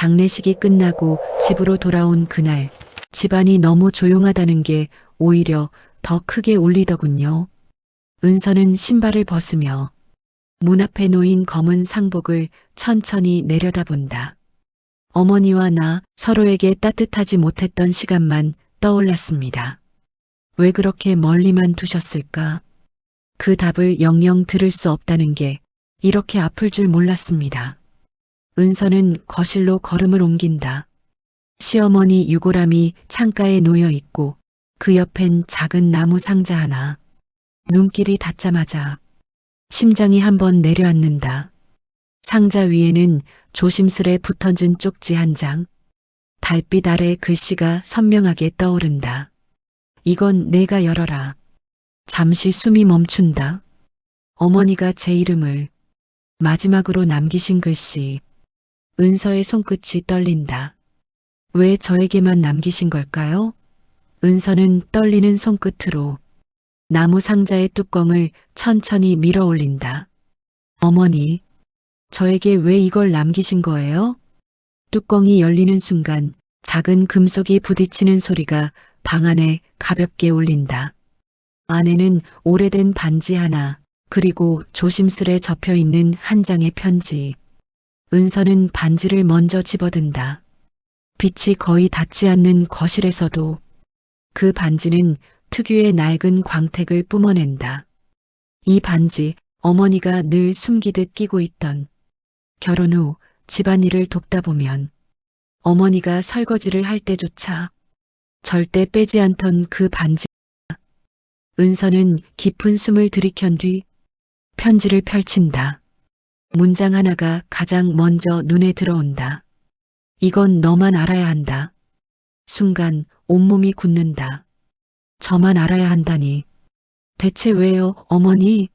장례식이 끝나고 집으로 돌아온 그날, 집안이 너무 조용하다는 게 오히려 더 크게 울리더군요. 은서는 신발을 벗으며 문 앞에 놓인 검은 상복을 천천히 내려다본다. 어머니와 나 서로에게 따뜻하지 못했던 시간만 떠올랐습니다. 왜 그렇게 멀리만 두셨을까? 그 답을 영영 들을 수 없다는 게 이렇게 아플 줄 몰랐습니다. 은서는 거실로 걸음을 옮긴다. 시어머니 유골함이 창가에 놓여 있고 그 옆엔 작은 나무 상자 하나. 눈길이 닿자마자 심장이 한번 내려앉는다. 상자 위에는 조심스레 붙어진 쪽지 한 장. 달빛 아래 글씨가 선명하게 떠오른다. 이건 내가 열어라. 잠시 숨이 멈춘다. 어머니가 제 이름을 마지막으로 남기신 글씨. 은서의 손끝이 떨린다. 왜 저에게만 남기신 걸까요? 은서는 떨리는 손끝으로 나무 상자의 뚜껑을 천천히 밀어 올린다. 어머니, 저에게 왜 이걸 남기신 거예요? 뚜껑이 열리는 순간 작은 금속이 부딪히는 소리가 방 안에 가볍게 울린다. 안에는 오래된 반지 하나, 그리고 조심스레 접혀 있는 한 장의 편지. 은서는 반지를 먼저 집어든다. 빛이 거의 닿지 않는 거실에서도 그 반지는 특유의 낡은 광택을 뿜어낸다. 이 반지, 어머니가 늘 숨기듯 끼고 있던. 결혼 후 집안일을 돕다 보면 어머니가 설거지를 할 때조차 절대 빼지 않던 그 반지. 은서는 깊은 숨을 들이켠 뒤 편지를 펼친다. 문장 하나가 가장 먼저 눈에 들어온다. 이건 너만 알아야 한다. 순간 온몸이 굳는다. 저만 알아야 한다니. 대체 왜요, 어머니?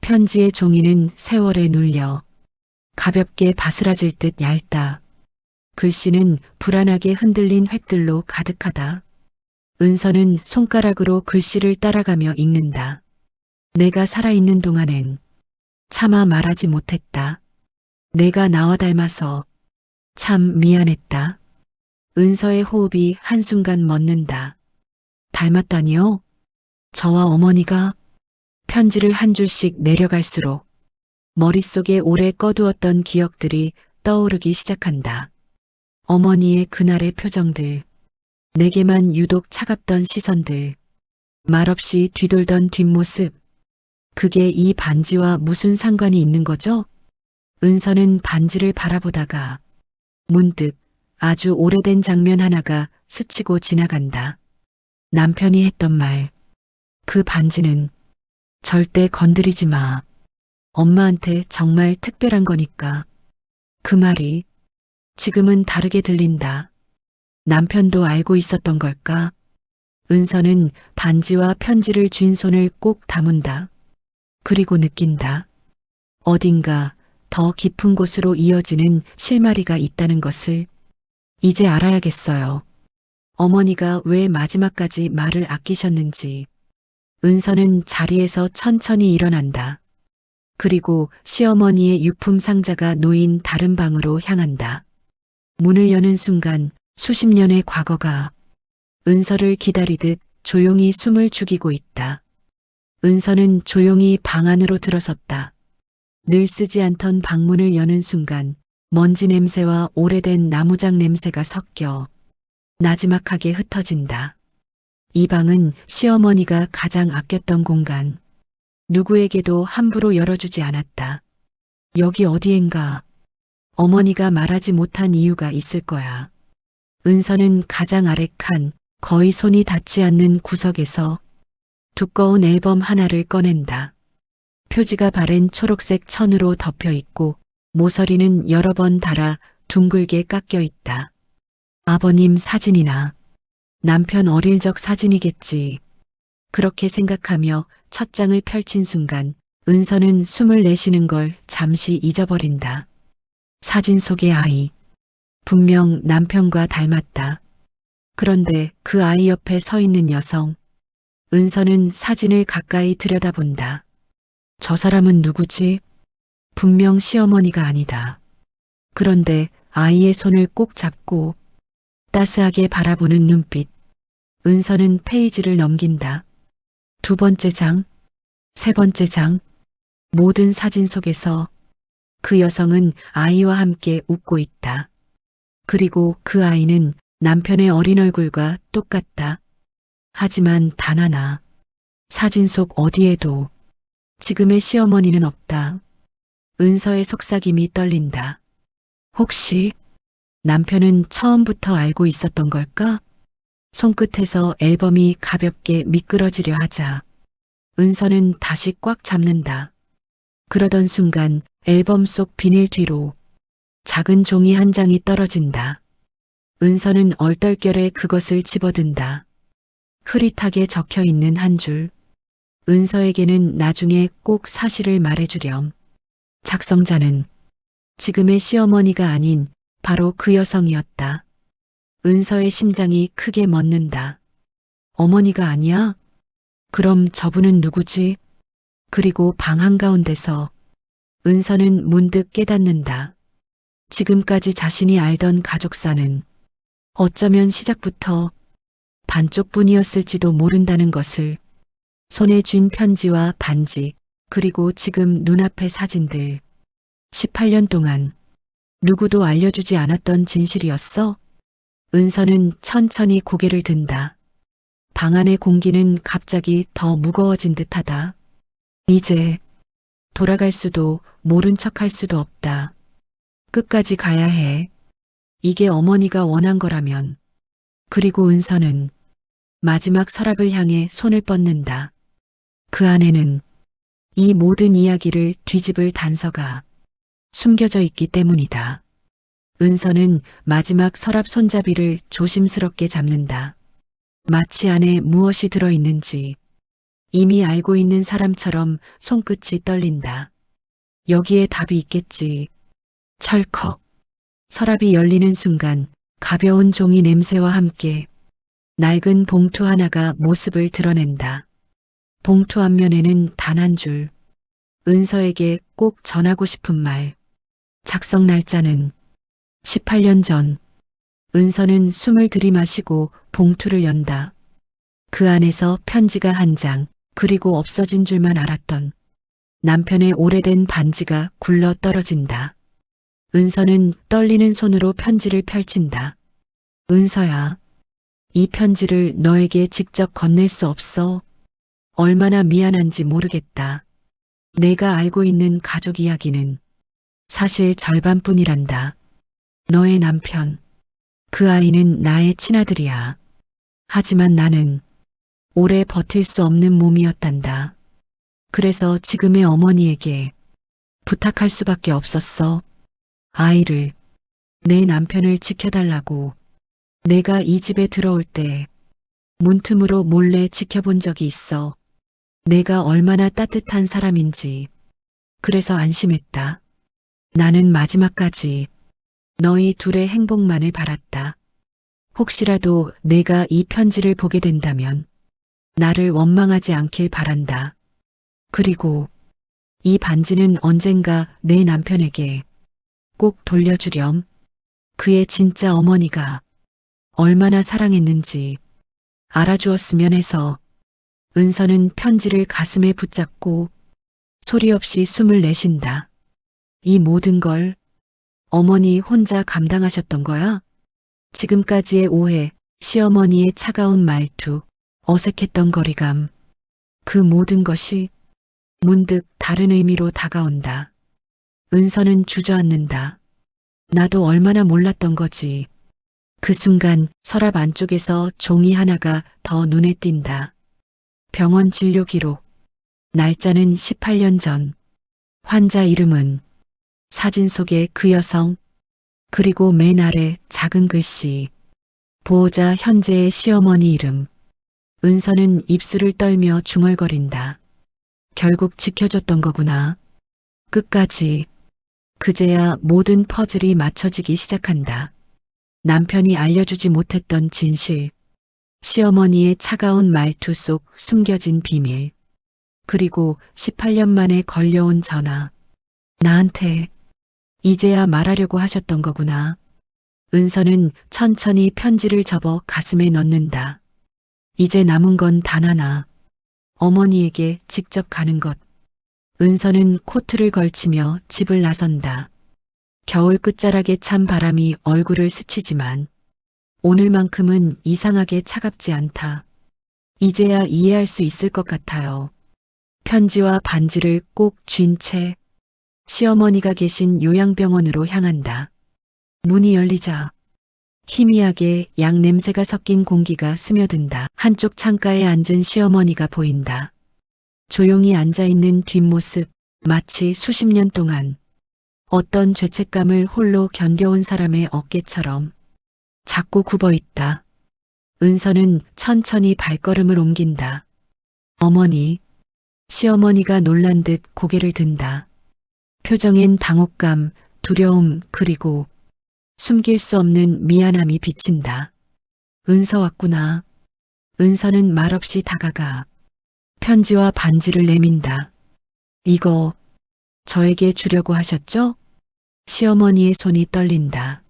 편지의 종이는 세월에 눌려 가볍게 바스라질 듯 얇다. 글씨는 불안하게 흔들린 획들로 가득하다. 은서는 손가락으로 글씨를 따라가며 읽는다. 내가 살아있는 동안엔 차마 말하지 못했다. 내가 나와 닮아서 참 미안했다. 은서의 호흡이 한순간 멎는다. 닮았다니요? 저와 어머니가. 편지를 한 줄씩 내려갈수록 머릿속에 오래 꺼두었던 기억들이 떠오르기 시작한다. 어머니의 그날의 표정들, 내게만 유독 차갑던 시선들, 말없이 뒤돌던 뒷모습. 그게 이 반지와 무슨 상관이 있는 거죠? 은서는 반지를 바라보다가 문득 아주 오래된 장면 하나가 스치고 지나간다. 남편이 했던 말. 그 반지는 절대 건드리지 마. 엄마한테 정말 특별한 거니까. 그 말이 지금은 다르게 들린다. 남편도 알고 있었던 걸까? 은서는 반지와 편지를 쥔 손을 꼭 다문다. 그리고 느낀다. 어딘가 더 깊은 곳으로 이어지는 실마리가 있다는 것을 이제 알아야겠어요. 어머니가 왜 마지막까지 말을 아끼셨는지. 은서는 자리에서 천천히 일어난다. 그리고 시어머니의 유품 상자가 놓인 다른 방으로 향한다. 문을 여는 순간 수십 년의 과거가 은서를 기다리듯 조용히 숨을 죽이고 있다. 은서는 조용히 방 안으로 들어섰다. 늘 쓰지 않던 방문을 여는 순간 먼지 냄새와 오래된 나무장 냄새가 섞여 나지막하게 흩어진다. 이 방은 시어머니가 가장 아꼈던 공간. 누구에게도 함부로 열어주지 않았다. 여기 어디엔가 어머니가 말하지 못한 이유가 있을 거야. 은서는 가장 아래 칸, 거의 손이 닿지 않는 구석에서 두꺼운 앨범 하나를 꺼낸다. 표지가 바랜 초록색 천으로 덮여 있고 모서리는 여러 번 달아 둥글게 깎여 있다. 아버님 사진이나 남편 어릴 적 사진이겠지. 그렇게 생각하며 첫 장을 펼친 순간 은서는 숨을 내쉬는 걸 잠시 잊어버린다. 사진 속의 아이. 분명 남편과 닮았다. 그런데 그 아이 옆에 서 있는 여성. 은서는 사진을 가까이 들여다본다. 저 사람은 누구지? 분명 시어머니가 아니다. 그런데 아이의 손을 꼭 잡고 따스하게 바라보는 눈빛. 은서는 페이지를 넘긴다. 두 번째 장, 세 번째 장. 모든 사진 속에서 그 여성은 아이와 함께 웃고 있다. 그리고 그 아이는 남편의 어린 얼굴과 똑같다. 하지만 단 하나, 사진 속 어디에도 지금의 시어머니는 없다. 은서의 속삭임이 떨린다. 혹시 남편은 처음부터 알고 있었던 걸까? 손끝에서 앨범이 가볍게 미끄러지려 하자 은서는 다시 꽉 잡는다. 그러던 순간 앨범 속 비닐 뒤로 작은 종이 한 장이 떨어진다. 은서는 얼떨결에 그것을 집어든다. 흐릿하게 적혀 있는 한 줄. 은서에게는 나중에 꼭 사실을 말해주렴. 작성자는 지금의 시어머니가 아닌 바로 그 여성이었다. 은서의 심장이 크게 멎는다. 어머니가 아니야? 그럼 저분은 누구지? 그리고 방 한가운데서 은서는 문득 깨닫는다. 지금까지 자신이 알던 가족사는 어쩌면 시작부터 반쪽뿐이었을지도 모른다는 것을. 손에 쥔 편지와 반지, 그리고 지금 눈앞의 사진들. 18년 동안 누구도 알려주지 않았던 진실이었어? 은서는 천천히 고개를 든다. 방 안의 공기는 갑자기 더 무거워진 듯하다. 이제 돌아갈 수도 모른 척할 수도 없다. 끝까지 가야 해. 이게 어머니가 원한 거라면. 그리고 은서는 마지막 서랍을 향해 손을 뻗는다. 그 안에는 이 모든 이야기를 뒤집을 단서가 숨겨져 있기 때문이다. 은서는 마지막 서랍 손잡이를 조심스럽게 잡는다. 마치 안에 무엇이 들어있는지 이미 알고 있는 사람처럼 손끝이 떨린다. 여기에 답이 있겠지. 철컥. 서랍이 열리는 순간 가벼운 종이 냄새와 함께 낡은 봉투 하나가 모습을 드러낸다. 봉투 앞면에는 단 한 줄. 은서에게 꼭 전하고 싶은 말. 작성 날짜는 18년 전. 은서는 숨을 들이마시고 봉투를 연다. 그 안에서 편지가 한 장, 그리고 없어진 줄만 알았던 남편의 오래된 반지가 굴러 떨어진다. 은서는 떨리는 손으로 편지를 펼친다. 은서야, 이 편지를 너에게 직접 건넬 수 없어. 얼마나 미안한지 모르겠다. 내가 알고 있는 가족 이야기는 사실 절반뿐이란다. 너의 남편, 그 아이는 나의 친아들이야. 하지만 나는 오래 버틸 수 없는 몸이었단다. 그래서 지금의 어머니에게 부탁할 수밖에 없었어. 아이를, 내 남편을 지켜달라고. 내가 이 집에 들어올 때 문틈으로 몰래 지켜본 적이 있어. 내가 얼마나 따뜻한 사람인지. 그래서 안심했다. 나는 마지막까지 너희 둘의 행복만을 바랐다. 혹시라도 내가 이 편지를 보게 된다면 나를 원망하지 않길 바란다. 그리고 이 반지는 언젠가 내 남편에게 꼭 돌려주렴. 그의 진짜 어머니가 얼마나 사랑했는지 알아주었으면 해서. 은서는 편지를 가슴에 붙잡고 소리 없이 숨을 내쉰다. 이 모든 걸 어머니 혼자 감당하셨던 거야? 지금까지의 오해, 시어머니의 차가운 말투, 어색했던 거리감, 그 모든 것이 문득 다른 의미로 다가온다. 은서는 주저앉는다. 나도 얼마나 몰랐던 거지. 그 순간 서랍 안쪽에서 종이 하나가 더 눈에 띈다. 병원 진료 기록. 날짜는 18년 전. 환자 이름은 사진 속의 그 여성. 그리고 맨 아래 작은 글씨. 보호자 현재의 시어머니 이름. 은서는 입술을 떨며 중얼거린다. 결국 지켜줬던 거구나. 끝까지. 그제야 모든 퍼즐이 맞춰지기 시작한다. 남편이 알려주지 못했던 진실. 시어머니의 차가운 말투 속 숨겨진 비밀. 그리고 18년 만에 걸려온 전화. 나한테 이제야 말하려고 하셨던 거구나. 은서는 천천히 편지를 접어 가슴에 넣는다. 이제 남은 건 단 하나. 어머니에게 직접 가는 것. 은서는 코트를 걸치며 집을 나선다. 겨울 끝자락에 찬 바람이 얼굴을 스치지만 오늘만큼은 이상하게 차갑지 않다. 이제야 이해할 수 있을 것 같아요. 편지와 반지를 꼭 쥔 채 시어머니가 계신 요양병원으로 향한다. 문이 열리자 희미하게 약 냄새가 섞인 공기가 스며든다. 한쪽 창가에 앉은 시어머니가 보인다. 조용히 앉아있는 뒷모습, 마치 수십 년 동안 어떤 죄책감을 홀로 견뎌온 사람의 어깨처럼 작고 굽어있다. 은서는 천천히 발걸음을 옮긴다. 어머니, 시어머니가 놀란 듯 고개를 든다. 표정엔 당혹감, 두려움, 그리고 숨길 수 없는 미안함이 비친다. 은서 왔구나. 은서는 말없이 다가가 편지와 반지를 내민다. 이거 저에게 주려고 하셨죠? 시어머니의 손이 떨린다.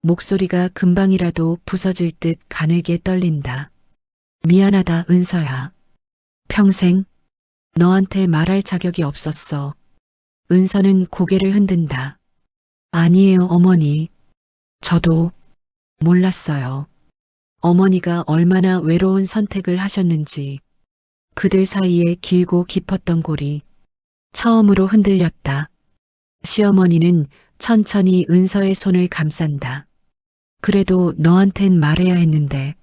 목소리가 금방이라도 부서질 듯 가늘게 떨린다. 미안하다, 은서야. 평생 너한테 말할 자격이 없었어. 은서는 고개를 흔든다. 아니에요, 어머니. 저도 몰랐어요. 어머니가 얼마나 외로운 선택을 하셨는지 그들 사이에 길고 깊었던 골이 처음으로 흔들렸다. 시어머니는 천천히 은서의 손을 감싼다. 그래도 너한텐 말해야 했는데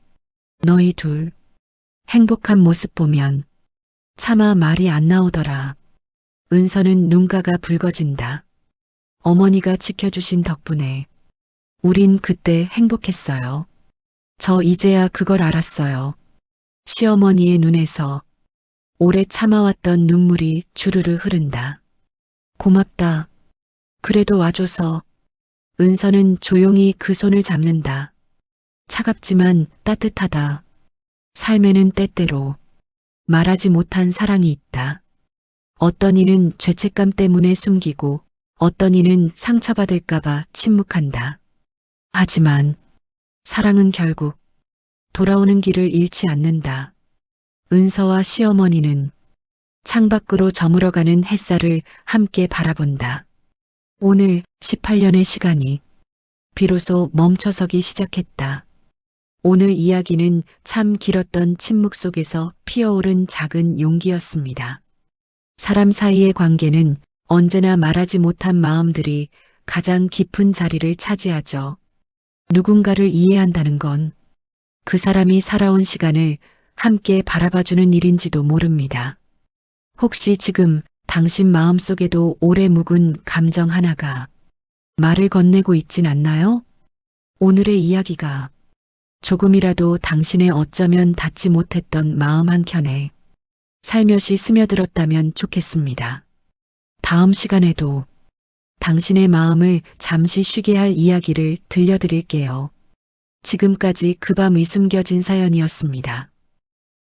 너희 둘 행복한 모습 보면 차마 말이 안 나오더라. 은서는 눈가가 붉어진다. 어머니가 지켜주신 덕분에 우린 그때 행복했어요. 저 이제야 그걸 알았어요. 시어머니의 눈에서 오래 참아왔던 눈물이 주르르 흐른다. 고맙다. 그래도 와줘서. 은서는 조용히 그 손을 잡는다. 차갑지만 따뜻하다. 삶에는 때때로 말하지 못한 사랑이 있다. 어떤 이는 죄책감 때문에 숨기고 어떤 이는 상처받을까봐 침묵한다. 하지만 사랑은 결국 돌아오는 길을 잃지 않는다. 은서와 시어머니는 창밖으로 저물어가는 햇살을 함께 바라본다. 오늘 18년의 시간이 비로소 멈춰서기 시작했다. 오늘 이야기는 참 길었던 침묵 속에서 피어오른 작은 용기였습니다. 사람 사이의 관계는 언제나 말하지 못한 마음들이 가장 깊은 자리를 차지하죠. 누군가를 이해한다는 건 그 사람이 살아온 시간을 함께 바라봐주는 일인지도 모릅니다. 혹시 지금 당신 마음속에도 오래 묵은 감정 하나가 말을 건네고 있진 않나요? 오늘의 이야기가 조금이라도 당신의 어쩌면 닿지 못했던 마음 한켠에 살며시 스며들었다면 좋겠습니다. 다음 시간에도 당신의 마음을 잠시 쉬게 할 이야기를 들려드릴게요. 지금까지 그 밤이 숨겨진 사연이었습니다.